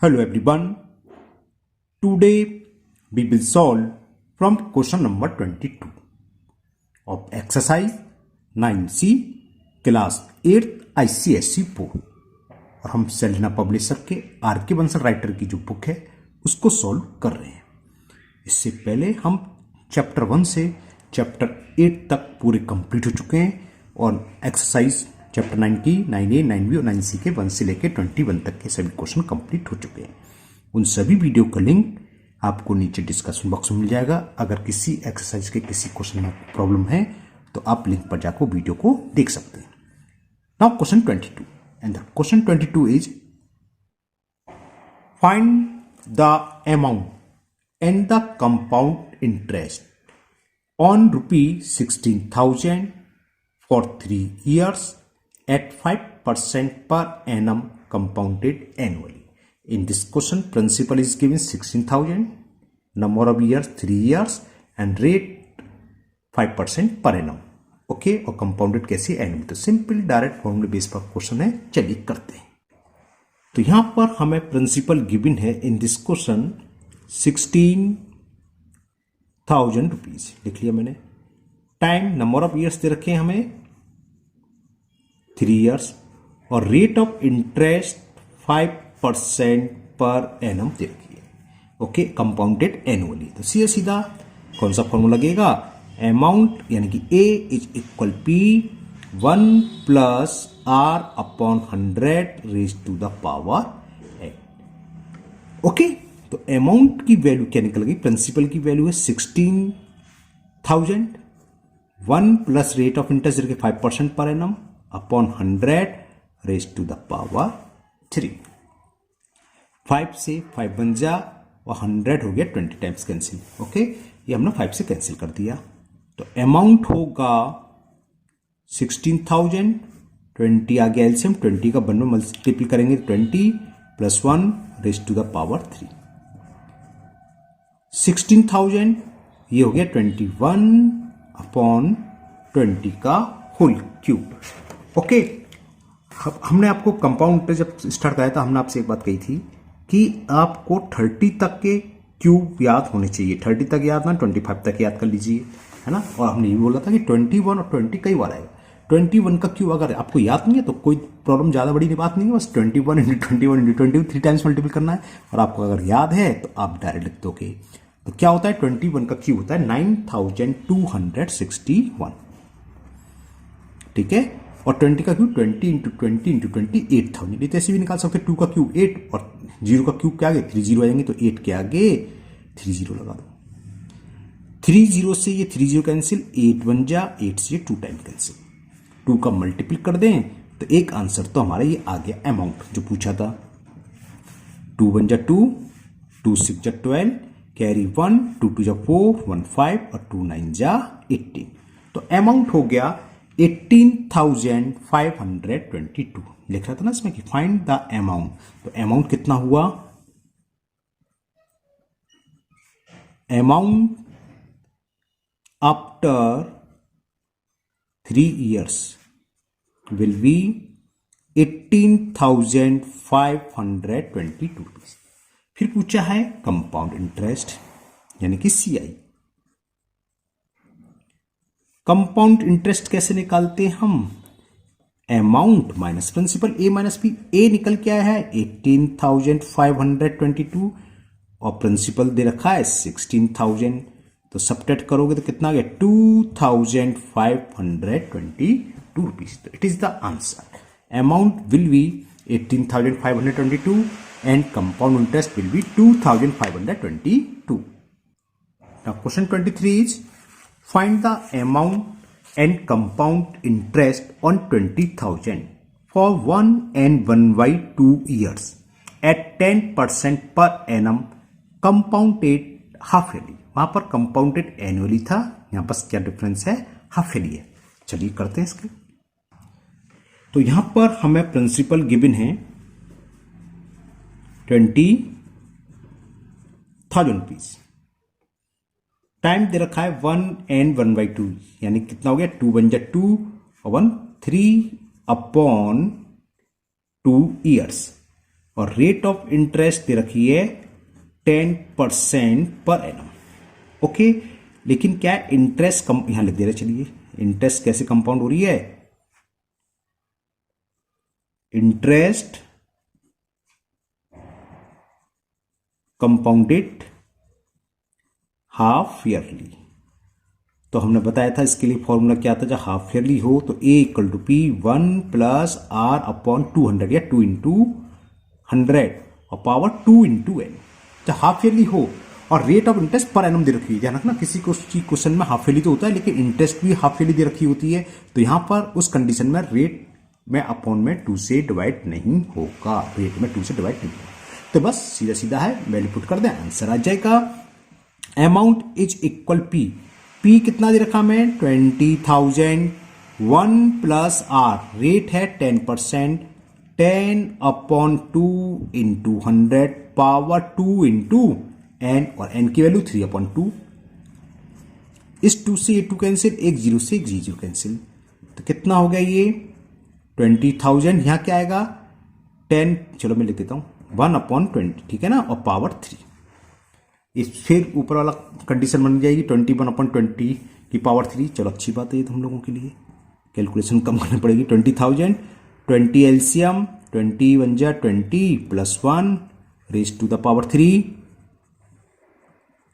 Hello everyone. Today we will solve from question number 22 of exercise 9C class 8th ICSE board और हम Selina publisher के are के Bansal writer की जो book है उसको सॉल्व कर रहे हैं। इससे पहले हम चैप्टर 1 से चैप्टर 8 तक पूरे कंप्लीट हो चुके हैं और एक्सरसाइज चैप्टर 9 की 9A, 9B और 9C के 1 से लेकर 21 तक के सभी क्वेश्चन कंप्लीट हो चुके हैं। उन सभी वीडियो का लिंक आपको नीचे डिस्कशन बॉक्स में मिल जाएगा। अगर किसी एक्सरसाइज के किसी क्वेश्चन में प्रॉब्लम है तो आप लिंक पर जाकर वीडियो को देख सकते हैं। Now question 22 and the question 22 is find the amount and the compound interest on ₹16,000 for 3 years at 5% per annum compounded annually. In this question, principal is given 16,000, number of years 3 years and rate 5% per annum. Okay और compounded कैसे annually, तो simple direct formula base पर question है, चलिए करते हैं। तो यहां पर हमें प्रिंसिपल गिवन है इन दिस क्वेश्चन 16,000 रुपीज लिख लिया मैंने। Time number of years they रखे हैं हमें 3 इयर्स और rate of interest 5% per annum दे रखी है। ओके, कंपाउंडेड एनुअली, तो सीधा सीधा कौन सा फॉर्मूला लगेगा, अमाउंट यानी कि A is equal P 1 plus R upon 100 raise to the power 8। Okay, तो अमाउंट की वैल्यू क्या निकल गई, प्रिंसिपल की वैल्यू है 16,000, 1 plus rate of interest 5% per annum upon 100 raise to the power 3। 5 से 5 बन जा और 100 हो गया 20 टाइम्स कैंसिल। ओके, ये हमने 5 से कैंसिल कर दिया, तो अमाउंट होगा 16,000, 20 आ गया एलसीएम, 20 का 1 में मल्टीप्लाई करेंगे 20 plus 1 raise to the power 3। 16,000 ये हो गया 21 अपॉन 20 का होल क्यूब। ओके, हमने आपको कंपाउंड पे जब स्टार्ट कराया था हमने आपसे एक बात कही थी कि आपको 30 तक के क्यूब याद होने चाहिए। 30 तक याद ना 25 तक याद कर लीजिए, है ना। और हमने ये बोला था कि 21 और 20 कई बार आएगा। 21 का क्यूब अगर आपको याद नहीं है तो कोई प्रॉब्लम ज़्यादा बड़ी बात नहीं है, बस 21 इंटू 21 इंटू 22 3 टाइम्स मल्टीपल करना है और आपको अगर याद है तो आप डायरेक्ट लिख दोगे। तो क्या होता है, 21 का क्यूब होता है 9,261, ठीक है। और 20 का क्यूब 20 इंटू 20 इंटू 20 8,000। ये तो ऐसे भी निकाल सकते हैं, 2 का क्यूब 8 और 0 का क्यूब क्या आगे 30 आ जाएंगे, तो 8 के आगे 30 लगा दो। 30 से ये 30 कैंसिल, 8 बन जा, 8 से 2 टाइम कैंसिल, 2 का मल्टीपल कर दें तो एक आंसर तो हमारा ये आ गया अमाउंट जो पूछा था। 2 बन जा 2, 2 6 जा 12, कैरी 1, 2 2 जा 4, 1 5 और 2 9 जा 18। तो अमाउंट हो गया 18,522। लिख रहा था ना इसमें कि फाइंड द अमाउंट, तो अमाउंट कितना हुआ, amount after 3 years will be 18,522 rupees. फिर पूछा है कंपाउंड इंटरेस्ट यानी कि CI। कंपाउंड इंटरेस्ट कैसे निकालते हैं हम, amount minus principal A minus P। A निकल के आया है 18,522 और प्रिंसिपल दे रखा है 16,000, तो सब्ट्रैक्ट करोगे तो कितना आ गया 2,522 रुपीज। तो it is the answer, amount will be 18,522 and compound interest will be 2,522। Now question 23 is find the amount and compound interest on 20,000 for 1 and 1/2 years at 10% per annum compounded half yearly। वहां पर compounded annually था, यहां पर क्या difference है, half yearly है। चलिए करते हैं इसके। तो यहां पर हमें प्रिंसिपल गिवन है 20,000 रुपीज, टाइम दे रखा है 1 and 1/2 यानी कितना हो गया 2 बन जा 2 और 1 3 अपॉन 2 ईयर्स और रेट ऑफ इंटरेस्ट दे रखी है 10% पर एनम। ओके, लेकिन क्या इंटरेस्ट कम यहां लिख दे रहे, चलिए इंटरेस्ट कैसे कंपाउंड हो रही है, इंटरेस्ट कंपाउंडेड हाफ ईयरली। तो हमने बताया था इसके लिए फॉर्मूला क्या था, जब हाफ ईयरली हो तो A equal to P 1 plus R upon 200 या 2 इंटू 100 और पावर 2 इंटू एन। जब हाफ ईयरली हो और रेट ऑफ इंटरेस्ट पर एनम दे रखी है, ध्यान रखना किसी क्वेश्चन में हाफ ईयरली तो होता है लेकिन इंटरेस्ट भी हाफ ईयरली दे रखी होती है, तो यहां पर उस कंडीशन में रेट में अपॉन में 2 से डिवाइड नहीं होगा, रेट में 2 से डिवाइड नहीं होगा। तो बस सीधा सीधा है, वैल्यू पुट कर दें, आंसर आ जाएगा। Amount is equal P, P कितना दे रखा मैं 20,000, 1 प्लस आर रेट है 10%, 10 upon 2 into 100 power 2 into n, और एन की वैल्यू 3 अपॉन 2। इस 2 से ये 2 कैंसिल, एक 0 से एक 0 कैंसिल, तो कितना हो गया ये 20,000, यहां क्या आएगा 10, चलो मैं लिख देता हूं 1 अपॉन 20, ठीक है ना, और पावर 3। इस फिर ऊपर वाला कंडीशन बन जाएगी 21 अपॉन 20 की पावर 3। चलो अच्छी बात है ये तो हम लोगों के लिए, कैलकुलेशन कम करनी पड़ेगी। 20,000, 20 एलसीएम, 20 1 जा 20 plus 1 raise to the power 3,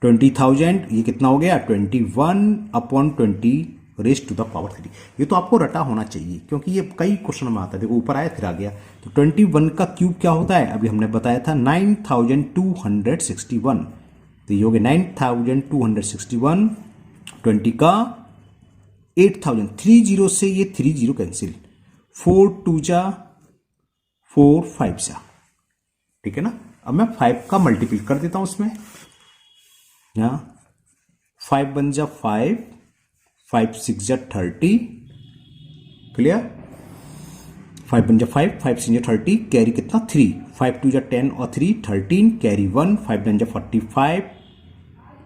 20,000 ये कितना हो गया 21 upon 20 raise to the power 3। ये तो आपको रटा होना चाहिए क्योंकि ये कई क्वेश्चन में आता है, देखो ऊपर आया फिर आ गया। तो 21 का क्यूब क्या होता है, अभी हमने बताया था 9,261, तो ये हो गया 9,261, 20 का 8,000, 30 से ये 30 कैंसिल, 4 2 जा 4 5 जा, ठीक है ना। अब मैं 5 का मल्टीपल कर देता हूं उसमें, यहां 5 1 जा 5, 5 6 जा 30, क्लियर, 5 1 जा 5, 5 6 जा 30, कैरी कितना 3, 5 2 जा 10 और 3 13, कैरी 1, 5 9 जा 45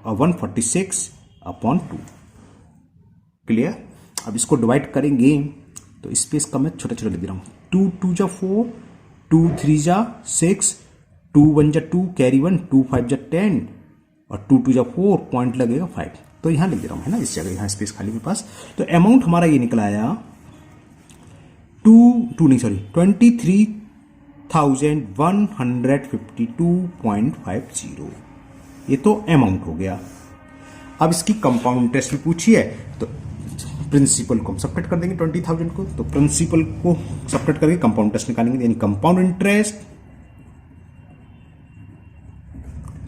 और 146 अपॉन 2, क्लियर। अब इसको डिवाइड करेंगे तो स्पेस का मैं छोटा छोटा लिख दे रहा हूं, 2 2 जा 4, 2 3 जा 6, 2 1 जा 2, कैरी 1, 2 5 जा 10 और 2 2 जा 4, पॉइंट लगेगा 5, तो यहां लिख दे रहा हूं, है ना, इस जगह यहां स्पेस खाली मेरे पास। तो अमाउंट हमारा ये निकला आया 23,152.50, ये तो अमाउंट हो गया। अब इसकी कंपाउंड इंटरेस्ट भी पूछी है, तो प्रिंसिपल को हम सबट्रैक्ट कर देंगे 20,000 को, तो प्रिंसिपल को सबट्रैक्ट करके कंपाउंड इंटरेस्ट निकालेंगे, यानी कंपाउंड इंटरेस्ट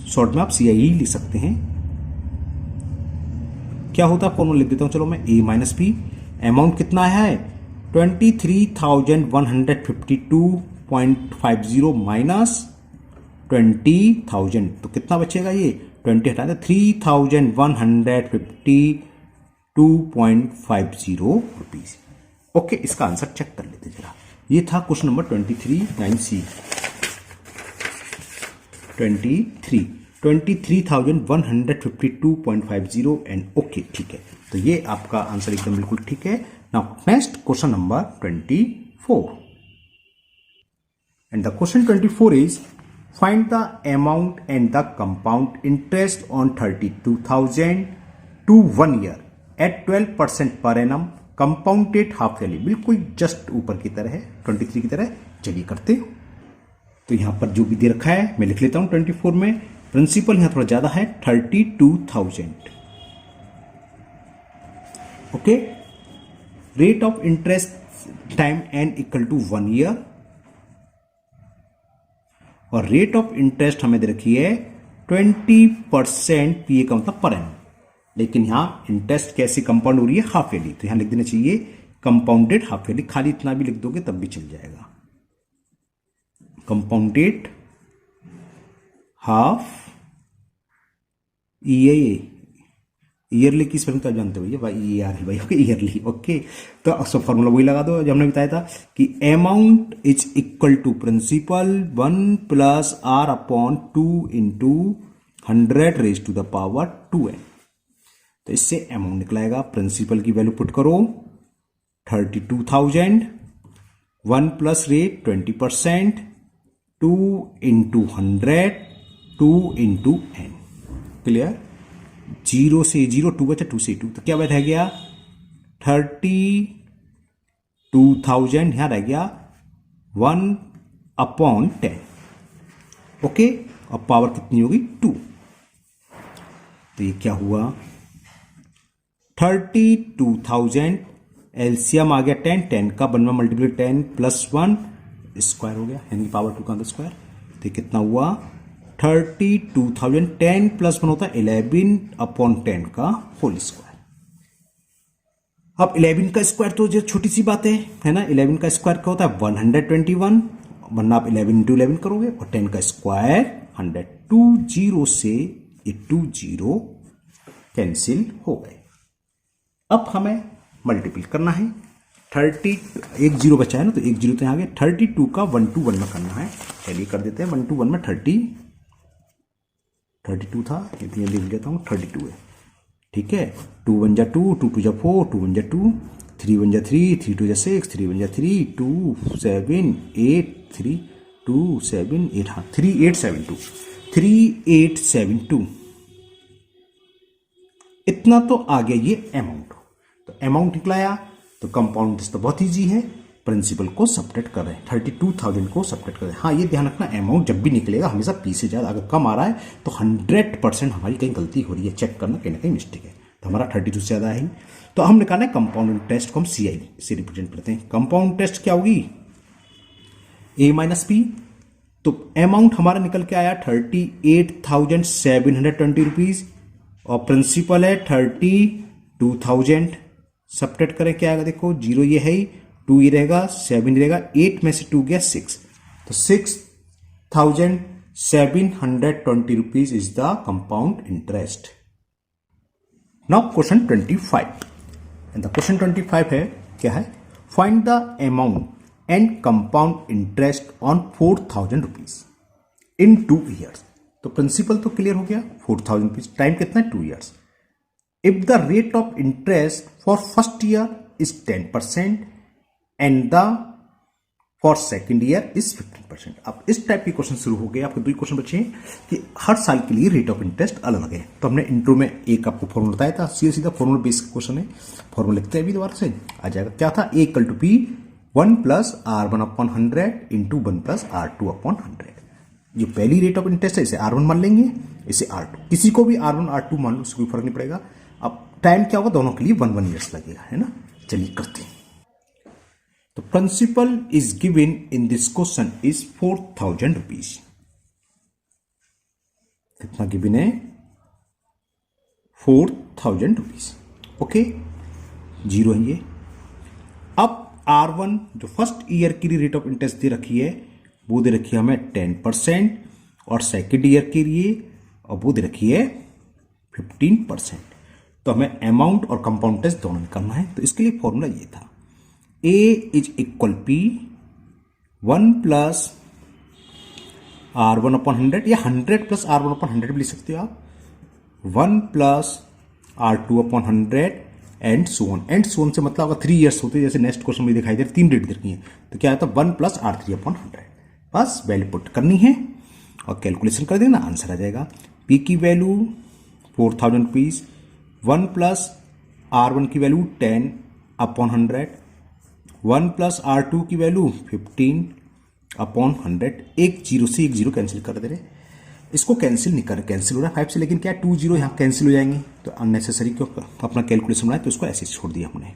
शॉर्ट में आप CIE लिख सकते हैं। क्या होता है फॉर्मूला लिख देता हूं, चलो मैं A माइनस P, अमाउंट कितना है 23,152.50 माइनस 20,000, तो कितना बचेगा ये 20 हटा दे 3,152.50 रुपीज। ओके, इसका आंसर चेक कर लेते जरा। ये था question number 23 9C 23,152.50 and okay, ठीक है, तो ये आपका आंसर एकदम बिल्कुल ठीक है। Now next question number 24 and the question 24 is find the amount and the compound interest on 32,000 to 1 year at 12% per annum compounded half yearly, बिल्कुल जस्ट ऊपर की तरह है 23 की तरह। चलिए करते हो, तो यहां पर जो भी दे रखा है मैं लिख लेता हूं 24 में। प्रिंसिपल यहां थोड़ा ज्यादा है 32,000, okay. Rate of interest time n equal to 1 year और रेट ऑफ इंटरेस्ट हमें दे रखी है 20%, पीए का मतलब पर एनम, लेकिन यहां इंटरेस्ट कैसे कंपाउंड हो रही है हाफ ईयरली, तो यहां लिख देना चाहिए कंपाउंडेड हाफ ईयरली, खाली इतना भी लिख दोगे तब भी चल जाएगा, कंपाउंडेड हाफ ईयरली की स्पेलिंग तो आप जानते हो भैया, भाई ओके ईयरली, ओके। तो सब फॉर्मूला वही लगा दो जो हमने बताया था कि amount is equal to principal 1 plus R upon 2 into 100 raise to the power 2n। तो इससे अमाउंट निकलाएगा, प्रिंसिपल की वैल्यू पुट करो 32,000, 1 plus rate 20%, 2 into 100, 2 into n। Clear? 0 से 0, 2 बचा, 2 से 2, तो क्या रह गया 32,000, यहां रह गया 1/10। ओके, अब पावर कितनी होगी 2, तो ये क्या हुआ 32,000, एलसीएम आ गया 10, 10 का 1 में मल्टीप्लाई 10 प्लस 1 स्क्वायर हो गया, यानी पावर 2 का स्क्वायर, तो कितना हुआ 32,000, 10 प्लस 1 होता है 11/10 का होल स्क्वायर। अब 11 का स्क्वायर तो जो छोटी सी बात है ना, 11 का स्क्वायर क्या होता है 121, वरना आप 11 इंटू 11 करोगे, और 10 का स्क्वायर 100, 2 0 से ये 2 0 कैंसिल हो गए। अब हमें मल्टीपल करना है, 30, एक जीरो बचा है ना, तो एक जीरो तो यहाँ आ गया, 32 का 1 to 1 में करना है, चलिए कर देते हैं 1 to 1 में 32 था, इतनी लिख देता हूँ 32 है, ठीक है, 2 1 जा 2, 2 2 जा 4, 2 1 जा 2, 3 1 जा 3, 3 2 जा 6, 3 1 जा 3, 2 7 8 3 2 7 8, हाँ 3872 इतना तो आ गया ये अमाउंट। तो अमाउंट निकलाया, तो कंपाउंड इंटरेस्ट तो बहुत ईजी है, प्रिंसिपल को सब्ट्रैक्ट कर रहे हैं, 32,000 को सब्ट्रैक्ट कर रहे हैं। हाँ ये ध्यान रखना, अमाउंट जब भी निकलेगा हमेशा पी से ज्यादा, अगर कम आ रहा है तो 100% हमारी कहीं गलती हो रही है, चेक करना कहीं ना कहीं मिस्टेक है, तो हमारा 32 से ज्यादा है। तो हम निकालना है कंपाउंड इंटरेस्ट को हम CI से रिप्रेजेंट करते हैं। कंपाउंड इंटरेस्ट क्या होगी A माइनस P, तो अमाउंट हमारा निकल के आया 38,720 रुपीज, और प्रिंसिपल है 32,000, सब्ट्रैक्ट करें क्या आएगा, देखो 0 ये है, 2 ये रहेगा, 7 ये रहेगा, 8 में से 2 गया 6, तो 6,720 rupees is the compound interest. Now question 25, and the question 25 है क्या है, find the amount and compound interest on 4,000 rupees in 2 years. तो प्रिंसिपल तो क्लियर हो गया, 4,000 रुपीज, टाइम कितना है 2 years. If the rate of interest for first year is 10% and the for second year is 15%। अब इस टाइप के question शुरू हो गए, आपके 2 क्वेश्चन बचे हैं कि हर साल के लिए रेट ऑफ इंटरेस्ट अलग है। तो हमने इंट्रो में एक आपको फॉर्मूला बताया था, सीधा सीधा फॉर्मूला बेस्ड क्वेश्चन है, फॉर्मूला लिखते हैं अभी दोबारा से आ जाएगा, क्या था, A equal to P 1 plus R1/100 into 1 plus R2/100। जो पहली रेट ऑफ इंटरेस्ट है इसे R1 मान लेंगे, इसे R2, किसी को भी R1 R2 मान लो, उससे कोई फर्क नहीं पड़ेगा। अब टाइम क्या होगा, दोनों के लिए 1 ईयर्स लगेगा, है ना। चलिए करते हैं। तो principal is given in this question is 4,000 rupees. कितना गिवन है 4,000 रुपीज, ओके, 0 है ये। अब R1 जो फर्स्ट ईयर की रेट ऑफ इंटरेस्ट दे रखी है वो दे रखी है हमें 10%, और सेकेंड ईयर के लिए और वो दे रखी है 15%। तो हमें अमाउंट और कंपाउंड इंटरेस्ट दोनों निकालना है। तो इसके लिए फॉर्मूला ये था, A is equal P 1 plus R1/100 या 100 प्लस R1/100 भी लिख सकते हो आप, 1 plus R2/100 and so on. And so on से मतलब अगर 3 ईयर्स होते, जैसे नेक्स्ट क्वेश्चन में दिखाई दे रहे 3 रेट रखी है, तो क्या आता 1 प्लस R3/100। बस वैल्यू पुट करनी है और कैलकुलेशन कर देना, आंसर आ जाएगा। P की वैल्यू 4,000 रुपीज, 1 प्लस R1 की वैल्यू 10/100, 1 प्लस R2 की वैल्यू 15/100। एक जीरो से एक जीरो कैंसिल कर दे रहे, इसको कैंसिल नहीं कर, कैंसिल हो रहा है 5 से, लेकिन क्या 2 जीरो यहाँ कैंसिल हो जाएंगे, तो अननेसेसरी क्यों अपना कैलकुलेशन बनाए, तो उसको ऐसे छोड़ दिया हमने।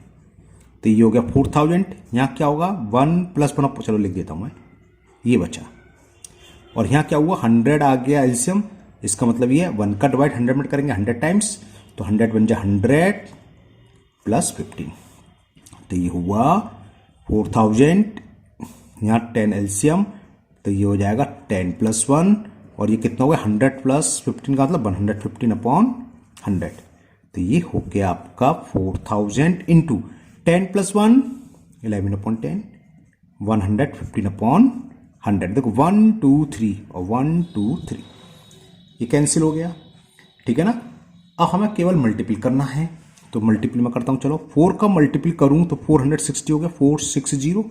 तो ये हो गया 4,000, यहाँ क्या होगा 1 प्लस 1, चलो लिख देता हूँ मैं, ये बचा, और यहाँ क्या हुआ 100 आ गया एलसीएम, इसका मतलब ये 1 का डिवाइड 100 में करेंगे 100 टाइम्स, तो 100 बन जाए 100 प्लस 15, तो ये हुआ 4,000, यहाँ 10 एलसीएम, तो ये हो जाएगा 10 प्लस 1, और ये कितना हुआ 100 प्लस 15 का मतलब 115/100। तो ये हो गया आपका 4,000 इंटू 10 प्लस 1 11/10, 115/100। देखो 1 2 3 और 1 2 3 ये कैंसिल हो गया, ठीक है ना। अब हमें केवल मल्टीपल करना है, तो मल्टीपल मैं करता हूं, चलो 4 का मल्टीपल करूं तो 460 हो गया, 460,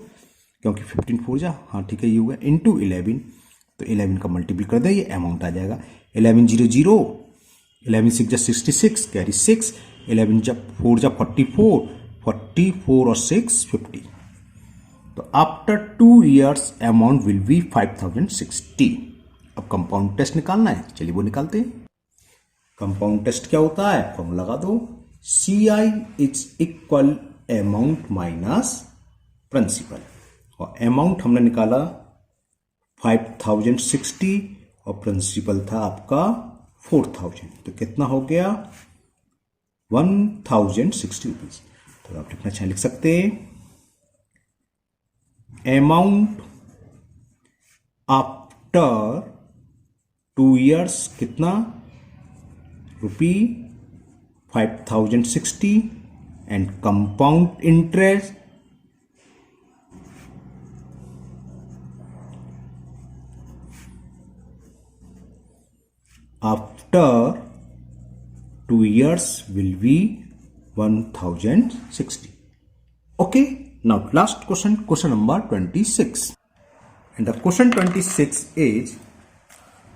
क्योंकि 15 4 जा, हाँ ठीक है, ये हो गया, इंटू 11, तो 11 का मल्टीपल कर दे, ये अमाउंट आ जाएगा 11 0 0, 11 6 जा 66, कैरी 6, 11 जा 4 जा 44, 44 और 6 50। तो after 2 years amount will be 5060। अब कंपाउंड टेस्ट निकालना है, चलिए वो निकालते हैं। कंपाउंड टेस्ट क्या होता है, फॉर्मूला लगा दो, CI is equal amount minus principal, और अमाउंट हमने निकाला 5060 और प्रिंसिपल था आपका 4000, तो कितना हो गया 1060 रुपीज। तो आप लिखना चाहे लिख सकते हैं अमाउंट आफ्टर 2 years कितना रुपी 5060 and compound interest after 2 years will be 1060. Okay, now last question, question number 26. And the question 26 is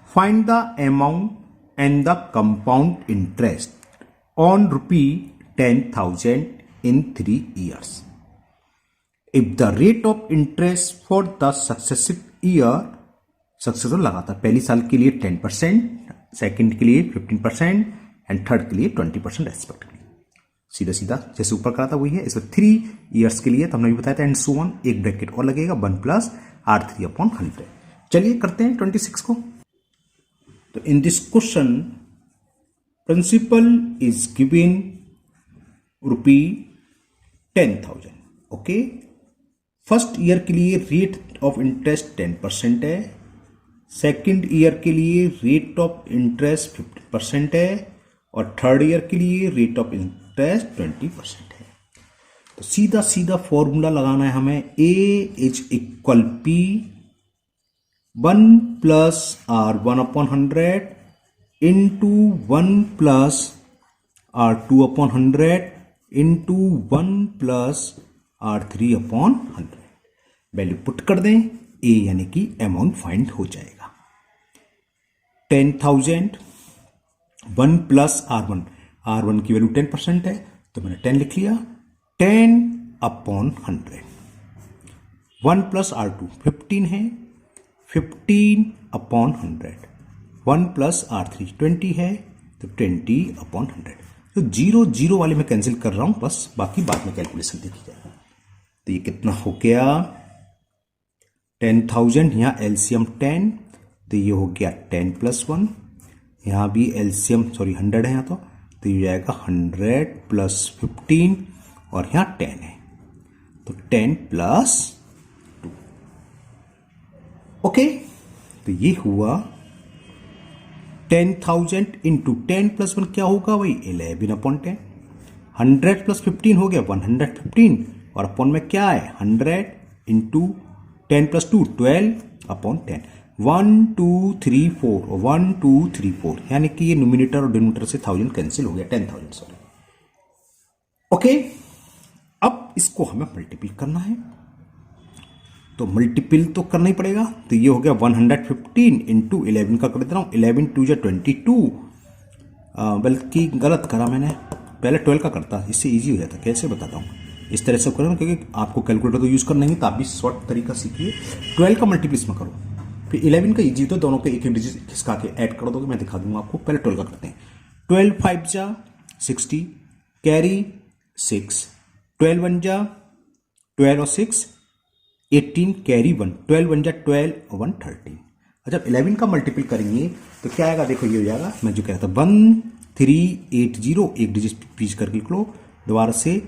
find the amount and the compound interest on rupee 10,000 in 3 years. If the rate of interest for the successive year, successful लगाता पहली साल के लिए 10%, second के लिए 15% and third के लिए 20% respectively. सीधा सीधा जैसे ऊपर करा था वही है, इसमें 3 years के लिए तो हमने भी बताया था एंड सो ऑन, एक ब्रैकेट और लगेगा 1 + R3/100। चलिए करते हैं 26 को। तो in this question principal is given rupee 10,000। Okay, first year के लिए रेट ऑफ इंटरेस्ट 10% है, सेकेंड ईयर के लिए रेट ऑफ इंटरेस्ट 50% है और थर्ड ईयर के लिए रेट ऑफ इंटरेस्ट 20% है। तो सीधा सीधा फॉर्मूला लगाना है हमें, A is equal P 1 + R1/100 into 1 + R2/100 into 1 + R3/100। Value put कर दें, A यानी कि अमाउंट फाइंड हो जाएगा 10,000 1 + R1, R1 की वैल्यू 10% है तो मैंने 10 लिख लिया, 10/100। 1 + R2 15 है, 15/100। 1 + R3 20 है तो 20/100। तो 0 0 वाले मैं कैंसिल कर रहा हूं, बस बाकी बाद में कैलकुलेशन देखी जाएगी। तो ये कितना हो गया 10,000, यहां एलसीएम 10, तो ये हो गया 10 + 1, यहां भी एलसीएम 100 है यहां तो ये जाएगा 100 + 15 और यहां 10 है तो 10 + 2। ओके, तो ये हुआ 10,000 इंटू 10 + 1 क्या होगा भाई 11/10। 100 + 15 हो गया 115 और अपॉन में क्या है 100 इंटू 10 + 2 12/10। 1 2 3 4 1 2 3 4 यानी कि ये न्यूमिनेटर और डिनोमिनेटर से 1000 कैंसिल हो गया, 10,000 सॉरी। ओके, अब इसको हमें मल्टीपल करना है, तो मल्टीपल तो करना ही पड़ेगा। तो ये हो गया 115 इंटू 11 का कर देता हूं, 11 2 = 22, बल्कि गलत करा मैंने, पहले 12 का करता, इससे इजी हो जाता। कैसे बताता हूँ, इस तरह से करो क्योंकि आपको कैलकुलेटर तो यूज करना ही, तो आप भी शॉर्ट तरीका सीखिए। 12 का मल्टीपल इसमें करो, फिर 11 का इजी तो दोनों के एक एक डिजिट खिसका के ऐड कर दोगे, मैं दिखा दूंगा आपको। पहले 12 का करते हैं। 12 5 जा 60, कैरी 6, 12 1 जा 12 और 6 18, कैरी 1, 12 1 जा 12 और 1 13। अच्छा, 11 का मल्टीपल करेंगे तो क्या आएगा, देखो ये हो जाएगा, मैं जो कह रहा था 1380, एक डिजिट पीछे करके लिख लो दोबारा से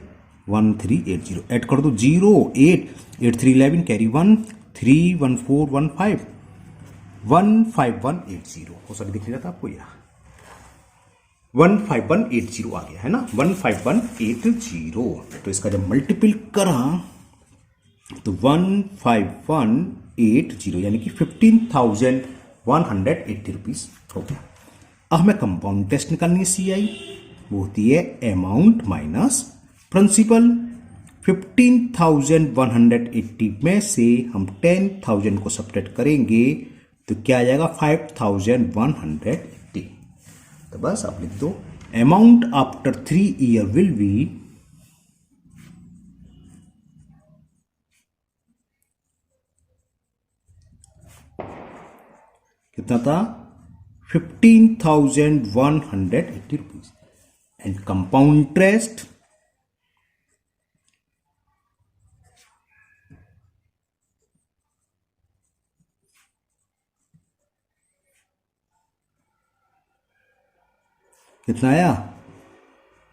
1380, ऐड कर दो 0 8 8 3 11, कैरी 1 3 1 4 1 5 15180 हो सर, दिख रहा था आपको, यह 15180 आ गया है ना, 15180। तो इसका जब मल्टीपल करा तो 15180 यानी कि 15,180 रुपीज हो गया। अब हमें कंपाउंड टेस्ट निकालनी है, CI वो होती है अमाउंट माइनस प्रिंसिपल। 15,180 में से हम 10,000 को सब्ट्रैक्ट करेंगे तो क्या आ जाएगा 5180। तो बस आप लिख दो amount after 3 year will be कितना था 15,180 रुपीज एंड कंपाउंड इंटरेस्ट कितना आया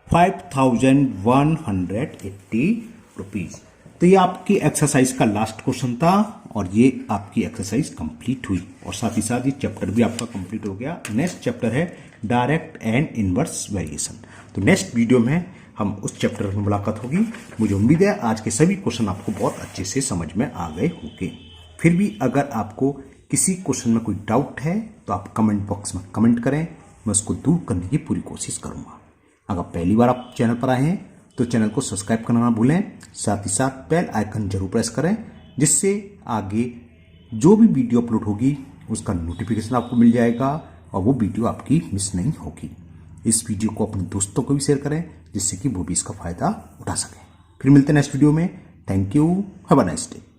5,180 रुपीज। तो ये आपकी एक्सरसाइज का लास्ट क्वेश्चन था और ये आपकी एक्सरसाइज कंप्लीट हुई और साथ ही साथ ये चैप्टर भी आपका कंप्लीट हो गया। नेक्स्ट चैप्टर है डायरेक्ट एंड इनवर्स वेरिएशन। तो नेक्स्ट वीडियो में हम उस चैप्टर में मुलाकात होगी। मुझे उम्मीद है आज के सभी क्वेश्चन आपको बहुत अच्छे से समझ में आ गए होंगे। फिर भी अगर आपको किसी क्वेश्चन में कोई डाउट है तो आप कमेंट बॉक्स में कमेंट करें, मैं उसको दूर करने की पूरी कोशिश करूंगा। अगर पहली बार आप चैनल पर आए हैं तो चैनल को सब्सक्राइब करना ना भूलें, साथ ही साथ बेल आइकन जरूर प्रेस करें जिससे आगे जो भी वीडियो अपलोड होगी उसका नोटिफिकेशन आपको मिल जाएगा और वो वीडियो आपकी मिस नहीं होगी। इस वीडियो को अपने दोस्तों को भी शेयर करें जिससे कि वो भी इसका फायदा उठा सकें। फिर मिलते हैं नेक्स्ट वीडियो में। Thank you, have a nice day.